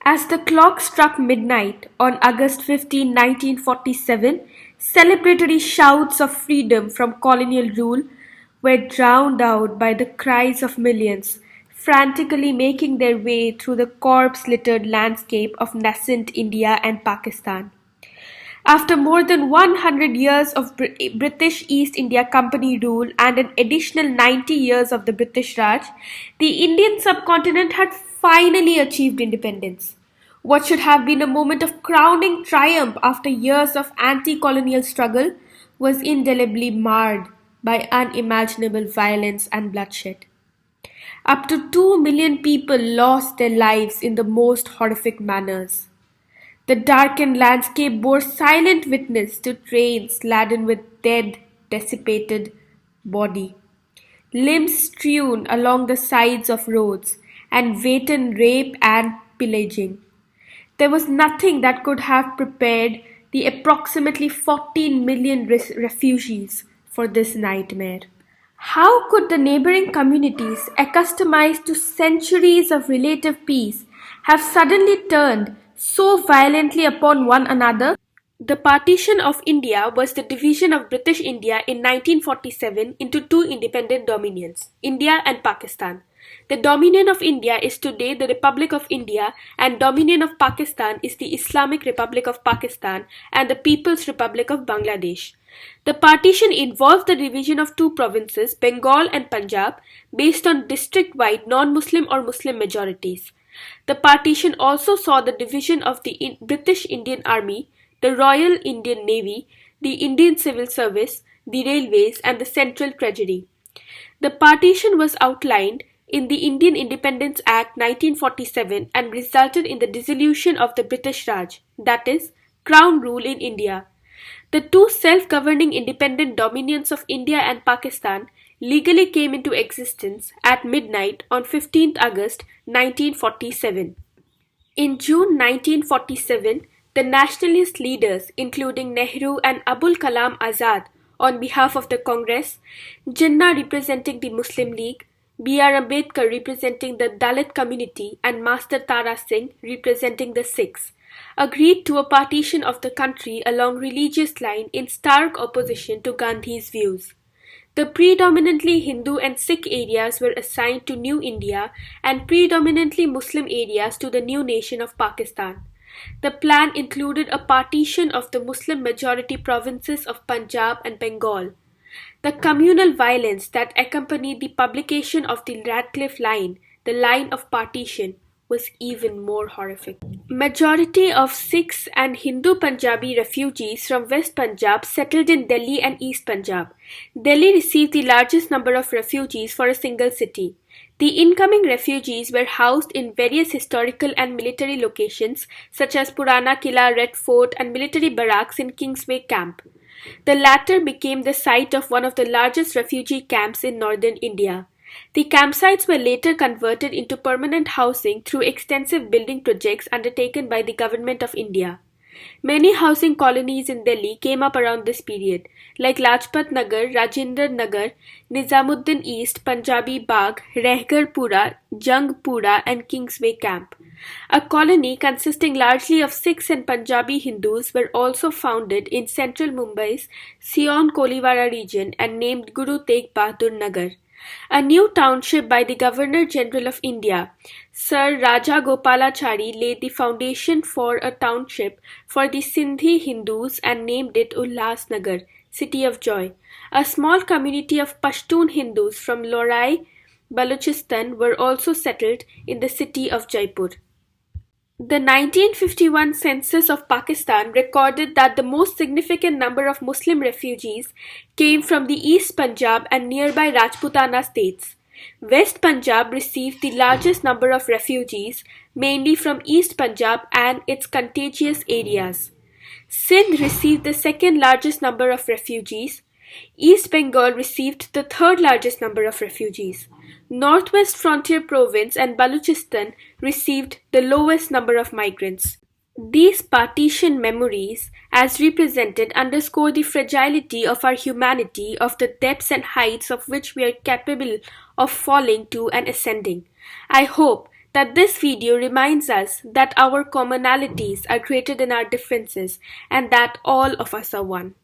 As the clock struck midnight on August 15, 1947, celebratory shouts of freedom from colonial rule were drowned out by the cries of millions frantically making their way through the corpse-littered landscape of nascent India and Pakistan. After more than 100 years of British East India Company rule and an additional 90 years of the British Raj, the Indian subcontinent had finally achieved independence. What should have been a moment of crowning triumph after years of anti-colonial struggle was indelibly marred by unimaginable violence and bloodshed. Up to 2 million people lost their lives in the most horrific manners. The darkened landscape bore silent witness to trains laden with dead, decipated body, limbs strewn along the sides of roads, and wanton rape and pillaging. There was nothing that could have prepared the approximately 14 million refugees for this nightmare. How could the neighboring communities, accustomed to centuries of relative peace, have suddenly turned so violently upon one another? The partition of India was the division of British India in 1947 into two independent dominions, India and Pakistan. The Dominion of India is today the Republic of India and Dominion of Pakistan is the Islamic Republic of Pakistan and the People's Republic of Bangladesh. The partition involved the division of two provinces, Bengal and Punjab, based on district-wide non-Muslim or Muslim majorities. The partition also saw the division of the British Indian Army, the Royal Indian Navy, the Indian Civil Service, the railways and the Central Treasury. The partition was outlined in the Indian Independence Act 1947 and resulted in the dissolution of the British Raj, that is, Crown rule in India. The two self-governing independent dominions of India and Pakistan legally came into existence at midnight on 15th August 1947. In June 1947, the nationalist leaders including Nehru and Abul Kalam Azad on behalf of the Congress, Jinnah representing the Muslim League, B.R. Ambedkar representing the Dalit community and Master Tara Singh representing the Sikhs, agreed to a partition of the country along religious line in stark opposition to Gandhi's views. The predominantly Hindu and Sikh areas were assigned to New India and predominantly Muslim areas to the new nation of Pakistan. The plan included a partition of the Muslim majority provinces of Punjab and Bengal. The communal violence that accompanied the publication of the Radcliffe Line, the line of partition, was even more horrific. Majority of Sikhs and Hindu Punjabi refugees from West Punjab settled in Delhi and East Punjab. Delhi received the largest number of refugees for a single city. The incoming refugees were housed in various historical and military locations such as Purana Killa, Red Fort and military barracks in Kingsway Camp. The latter became the site of one of the largest refugee camps in northern India. The campsites were later converted into permanent housing through extensive building projects undertaken by the Government of India. Many housing colonies in Delhi came up around this period, like Lajpat Nagar, Rajendra Nagar, Nizamuddin East, Punjabi Bagh, Rehgarpura, Jangpura and Kingsway Camp. A colony consisting largely of Sikhs and Punjabi Hindus were also founded in central Mumbai's Sion Kolivara region and named Guru Tegh Bahadur Nagar. A new township by the Governor-General of India, Sir Raja Gopalachari, laid the foundation for a township for the Sindhi Hindus and named it Ullas Nagar, City of Joy. A small community of Pashtun Hindus from Lorai, Balochistan were also settled in the city of Jaipur. The 1951 census of Pakistan recorded that the most significant number of Muslim refugees came from the East Punjab and nearby Rajputana states. West Punjab received the largest number of refugees, mainly from East Punjab and its contiguous areas. Sindh received the second largest number of refugees. East Bengal received the third largest number of refugees. Northwest Frontier Province and Balochistan received the lowest number of migrants. These partition memories, as represented, underscore the fragility of our humanity, of the depths and heights of which we are capable of falling to and ascending. I hope that this video reminds us that our commonalities are greater than our differences and that all of us are one.